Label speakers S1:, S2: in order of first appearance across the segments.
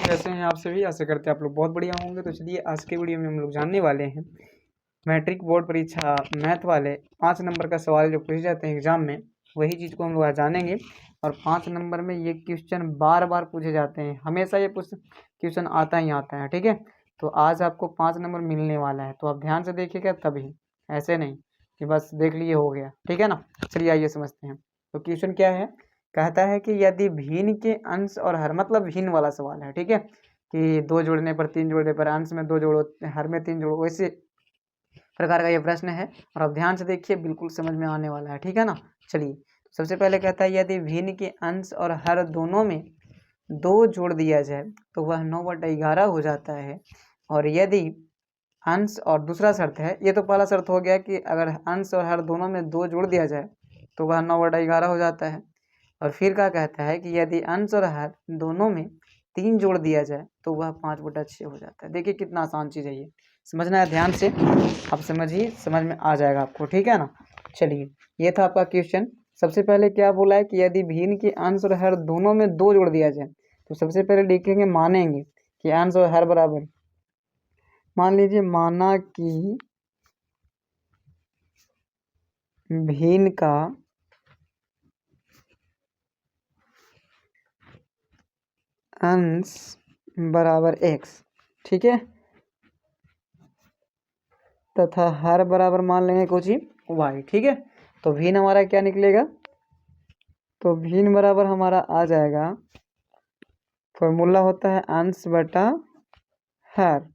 S1: कैसे हैं आप सभी। आशा करते हैं आप लोग बहुत बढ़िया होंगे। तो चलिए आज के वीडियो में हम लोग जानने वाले हैं मैट्रिक बोर्ड परीक्षा मैथ वाले 5 नंबर का सवाल जो पूछे जाते हैं एग्जाम में, वही चीज़ को हम लोग आज जानेंगे। और 5 नंबर में ये क्वेश्चन बार बार पूछे जाते हैं, हमेशा ये क्वेश्चन आता ही आता है। ठीक है, तो आज आपको 5 नंबर मिलने वाला है, तो आप ध्यान से देखिएगा, तभी ऐसे नहीं कि बस देख लिए हो गया। ठीक है ना, चलिए आइए समझते हैं। तो क्वेश्चन क्या है, कहता है कि यदि भिन्न के अंश और हर, मतलब भिन्न वाला सवाल है। ठीक है, कि 2 जोड़ने पर 3 जोड़ने पर अंश में 2 जोड़ो, हर में 3 जोड़ो, वैसे प्रकार का ये प्रश्न है। और अब ध्यान से देखिए, बिल्कुल समझ में आने वाला है। ठीक है ना, चलिए सबसे पहले कहता है यदि भिन्न के अंश और हर दोनों में 2 जोड़ दिया जाए तो वह 9/11 हो जाता है। और यदि अंश, और दूसरा शर्त है, ये तो पहला शर्त हो गया कि अगर अंश और हर दोनों में 2 जोड़ दिया जाए तो वह 9/11 हो जाता है। और फिर क्या कहता है कि यदि अंश और हर दोनों में 3 जोड़ दिया जाए तो वह 5/6 हो जाता है। देखिए कितना आसान चीज़ है ये, समझना है ध्यान से, आप समझिए, समझ में आ जाएगा आपको। ठीक है ना, चलिए ये था आपका क्वेश्चन। सबसे पहले क्या बोला है कि यदि भिन्न के अंश और हर दोनों में 2 जोड़ दिया जाए, तो सबसे पहले लिखेंगे, मानेंगे कि अंश और हर बराबर, मान लीजिए माना कि भिन्न का अंश बराबर x, ठीक है, तथा हर बराबर मान लेंगे कुछ ही y। ठीक है, तो भिन्न हमारा क्या निकलेगा, तो भिन्न बराबर हमारा आ जाएगा, फॉर्मूला होता है अंश बटा हर।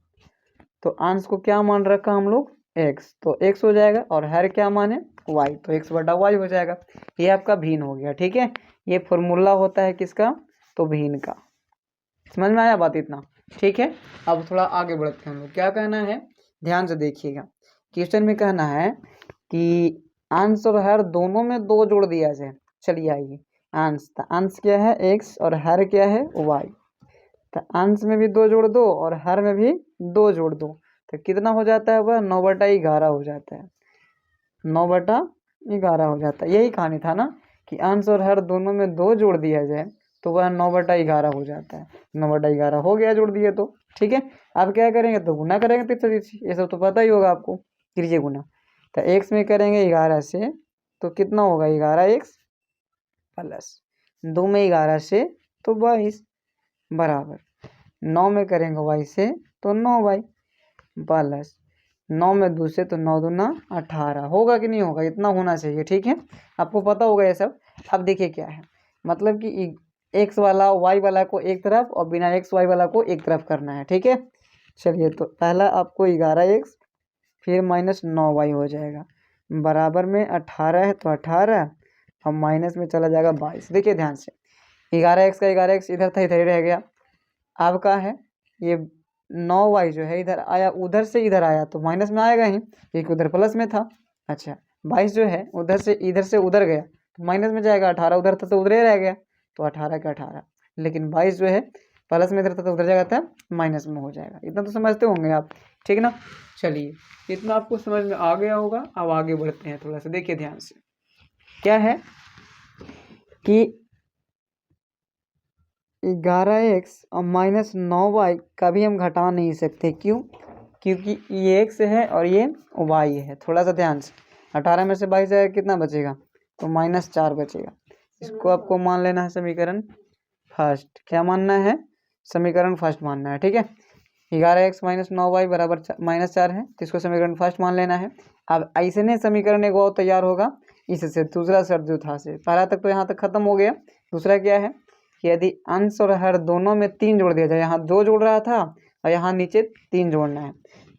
S1: तो अंश को क्या मान रखा हम लोग, x, तो x हो जाएगा, और हर क्या माने, y, तो x/y हो जाएगा। ये आपका भिन्न हो गया। ठीक है, ये फॉर्मूला होता है किसका, तो भिन्न का। समझ में आया बात इतना। ठीक है, अब थोड़ा आगे बढ़ते हैं हम लोग। क्या कहना है, ध्यान से देखिएगा। क्वेश्चन में कहना है कि अंश और हर दोनों में 2 जोड़ दिया जाए। चलिए आइए, अंश क्या है x और हर क्या है y। तो अंश में भी 2 जोड़ दो और हर में भी 2 जोड़ दो, तो कितना हो जाता है, वह 9/11 हो जाता है। 9/11 हो जाता है। यही कहानी था ना, कि अंश और हर दोनों में 2 जोड़ दिया जाए तो वह 9/11 हो जाता है। 9/11 हो गया, जोड़ दिए तो। ठीक है, अब क्या करेंगे, तो गुना करेंगे तीसरा चीज, ये सब तो पता ही होगा आपको। कीजिए गुना, तो x में करेंगे 11 से, तो कितना होगा, 11x प्लस 2 में 11 से तो 22 बराबर 9 में करेंगे y से तो 9y प्लस 9 में 2 से तो 9 दूना 18 होगा कि नहीं होगा, इतना होना चाहिए। ठीक है, आपको पता होगा ये सब। अब देखिए क्या है, मतलब कि x वाला y वाला को एक तरफ और बिना x y वाला को एक तरफ करना है। ठीक है, चलिए तो पहला आपको 11x फिर माइनस 9y हो जाएगा, बराबर में 18 है तो 18, और माइनस में चला जाएगा 22। देखिए ध्यान से, 11x का 11x इधर था, इधर ही रह गया। अब का है, ये 9y जो है इधर आया, उधर से इधर आया तो माइनस में आएगा ही, क्योंकि उधर प्लस में था। अच्छा, 22 जो है उधर से इधर से उधर गया तो माइनस में जाएगा। 18 उधर था तो उधर ही रह गया, तो 18 का 18। लेकिन 22 जो है प्लस में इधर था तो उधर जगह था माइनस में हो जाएगा। इतना तो समझते होंगे आप। ठीक ना, चलिए इतना आपको समझ में आ गया होगा। अब आगे बढ़ते हैं थोड़ा सा, देखिए ध्यान से। क्या है कि 11x और माइनस 9y कभी हम घटा नहीं सकते। क्यों, क्योंकि ये x है और ये y है। थोड़ा सा ध्यान से, 18 में से 22 जाएगा, कितना बचेगा, तो -4 बचेगा। इसको आपको मान लेना है समीकरण फर्स्ट। क्या मानना है, समीकरण फर्स्ट मानना है। ठीक है, 11x माइनस 9y बराबर -4 है, तो इसको समीकरण फर्स्ट मान लेना है। अब ऐसे नहीं समीकरण एक और तैयार होगा इससे। दूसरा शर्त जो था से, पहला तक तो यहाँ तक खत्म हो गया। दूसरा क्या है कि यदि अंश और हर दोनों में 3 जोड़ दिया जाए, यहाँ 2 जोड़ रहा था और यहाँ नीचे 3 जोड़ना है।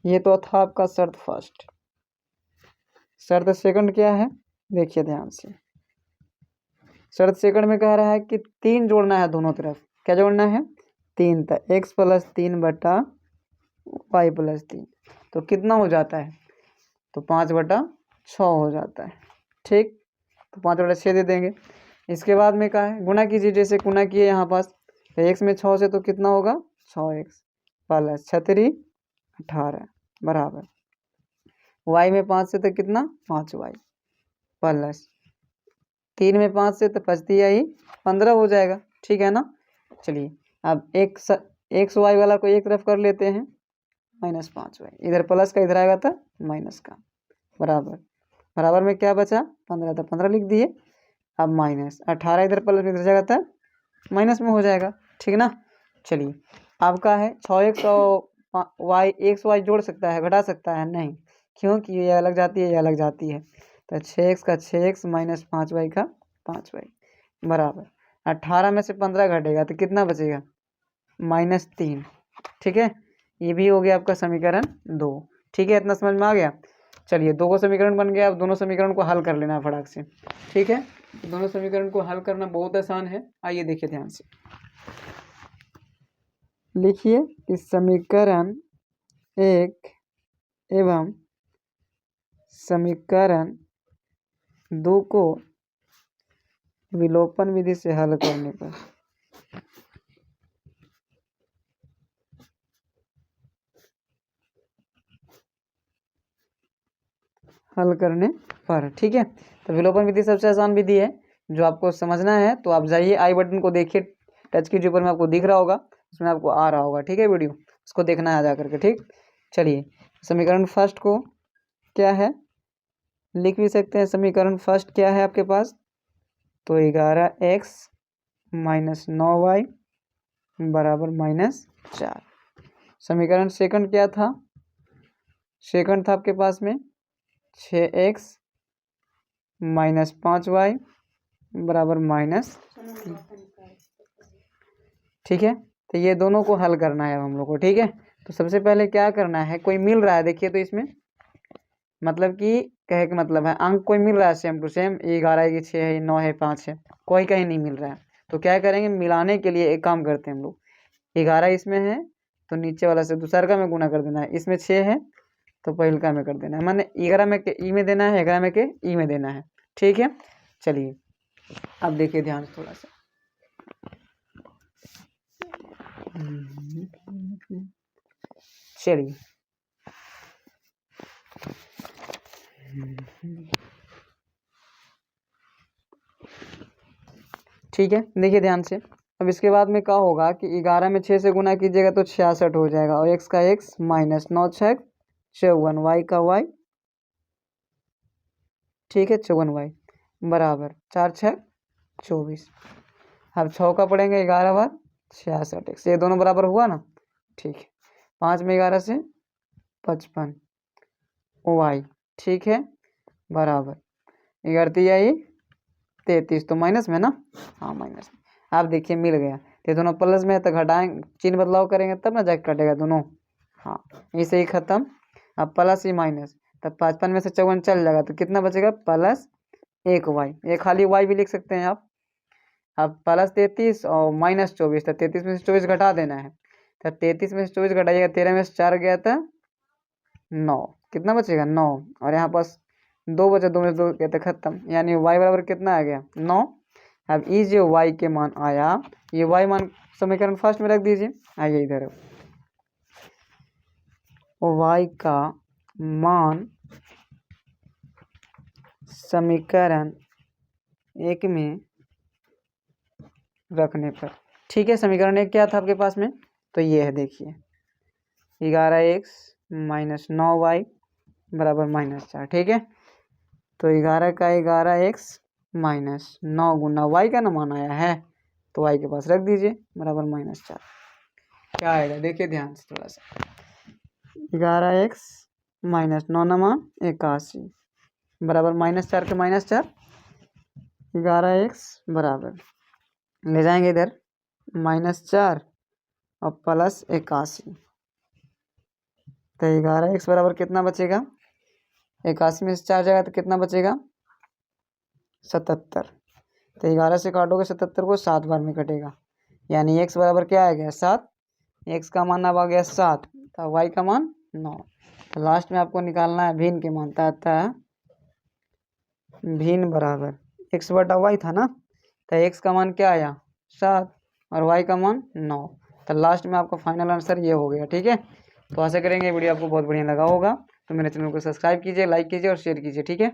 S1: ये तो था आपका शर्त फर्स्ट। शर्त सेकंड क्या है, देखिए ध्यान से। शर्त सेकंड में कह रहा है कि 3 जोड़ना है दोनों तरफ। क्या जोड़ना है, 3, तो x + 3 बटा y + 3, तो कितना हो जाता है, तो 5/6 हो जाता है। ठीक, तो 5/6 दे देंगे। इसके बाद में क्या है, गुना कीजिए, जैसे गुना किए यहाँ पास, तो x में 6 से तो कितना होगा, 6x प्लस 36 18 बराबर y में 5 से तो कितना, 5y प्लस 3 में 5 से तो बचती है ही 15 हो जाएगा। ठीक है ना, चलिए अब एक्स वाई वाला को एक तरफ कर लेते हैं, -5y, इधर प्लस का इधर आएगा तो माइनस का, बराबर बराबर में क्या बचा 15, तो 15 लिख दिए। अब -18 इधर प्लस में इधर जाएगा तो माइनस में हो जाएगा, ठीक ना। चलिए आपका है 6x और y, एक्स वाई जोड़ सकता है घटा सकता है नहीं, क्योंकि ये अलग जाती है ये अलग जाती है। तो 6x का 6x -5y का 5y बराबर 18 में से 15 घटेगा तो कितना बचेगा -3, ठीक है। ये भी हो गया आपका समीकरण 2, ठीक है। इतना समझ में आ गया। चलिए दो को समीकरण बन गया, अब दोनों समीकरण को हल कर लेना है फटाक से, ठीक है। दोनों समीकरण को हल करना बहुत आसान है, आइए देखिए ध्यान से। लिखिए कि समीकरण 1 एवं समीकरण 2 को विलोपन विधि से हल करने पर ठीक है। तो विलोपन विधि सबसे आसान विधि है, जो आपको समझना है तो आप जाइए आई बटन को देखिए, टच कीजिए, ऊपर में आपको दिख रहा होगा, उसमें आपको आ रहा होगा, ठीक है वीडियो, उसको देखना है जा करके, ठीक। चलिए समीकरण फर्स्ट को क्या है लिख भी सकते हैं। समीकरण फर्स्ट क्या है आपके पास, तो 11x - 9y बराबर -4। समीकरण सेकंड क्या था, सेकंड था आपके पास में 6x - 5y बराबर -3, ठीक है। तो ये दोनों को हल करना है हम लोग को, ठीक है। तो सबसे पहले क्या करना है, कोई मिल रहा है देखिए, तो इसमें मतलब कि कहे का मतलब है अंक कोई मिल रहा है सेम टू सेम, 11 है कि 6 है 9 है 5 है, कोई कहीं नहीं मिल रहा है। तो क्या करेंगे, मिलाने के लिए एक काम करते हैं हम लोग, 11 इसमें है तो नीचे वाला से दूसरा का में गुना कर देना है, इसमें 6 है तो पहले का में कर देना है, माने 11 में के ई में देना है, 11 में के ई में देना है, ठीक है। चलिए अब देखिए ध्यान से थोड़ा सा, चलिए ठीक है। देखिए ध्यान से, अब इसके बाद में क्या होगा कि 11 में 6 से गुना कीजिएगा तो 66 हो जाएगा, और x का x -9 6 54, y का y, ठीक है 54y बराबर 4 6 24। अब 6 का पढ़ेंगे 11 बार 66 x, ये दोनों बराबर हुआ ना, ठीक है। 5 में 11 से 55 y, ठीक है बराबर 11 आई 33, तो माइनस में ना, हाँ माइनस में। आप देखिए मिल गया, ये दोनों प्लस में है तो घटाएंगे, चिन्ह बदलाव करेंगे तब ना जाके कटेगा दोनों, हाँ इसे ही खत्म। अब प्लस ही माइनस, तब 55 में से 54 चल जाएगा तो कितना बचेगा +1y, ये खाली y भी लिख सकते हैं आप। अब +33 और -24, तो 33 में से 24 घटा देना है, तो 33 में से 24 घटाइएगा, 13 में से 4 गया था 9, कितना बचेगा 9, और यहाँ पास 2 बचा, 2 में से 2 गया था खत्म, यानी y बराबर कितना आ गया 9। अब ये जो y के मान आया, ये y मान समीकरण फर्स्ट में रख दीजिए, आइए इधर, y का मान समीकरण 1 में रखने पर, ठीक है। समीकरण 1 क्या था आपके पास में, तो ये है देखिए 11x - 9y बराबर -4, ठीक है। तो 11 का 11x -9 गुना y का ना मान आया है, तो y के पास रख दीजिए बराबर -4। क्या आएगा देखिए ध्यान से थोड़ा सा, 11x -9 ना मान 81 बराबर -4 के -4, 11x बराबर ले जाएंगे इधर -4 और +81, तो 11x बराबर कितना बचेगा, 81 में से 4 जाएगा तो कितना बचेगा 77, तो 11 से काटोगे 77 को 7 बार में कटेगा, यानी x बराबर क्या आ गया 7, x का मान अब आ गया 7, तो y का मान 9। तो लास्ट में आपको निकालना है भिन्न के मान, था भिन्न बराबर x बटा y था ना, तो x का मान क्या आया 7 और y का मान 9, तो लास्ट में आपका फाइनल आंसर ये हो गया, ठीक है। तो आशा करेंगे वीडियो आपको बहुत बढ़िया लगा होगा, तो मेरे चैनल को सब्सक्राइब कीजिए, लाइक कीजिए और शेयर कीजिए, ठीक है।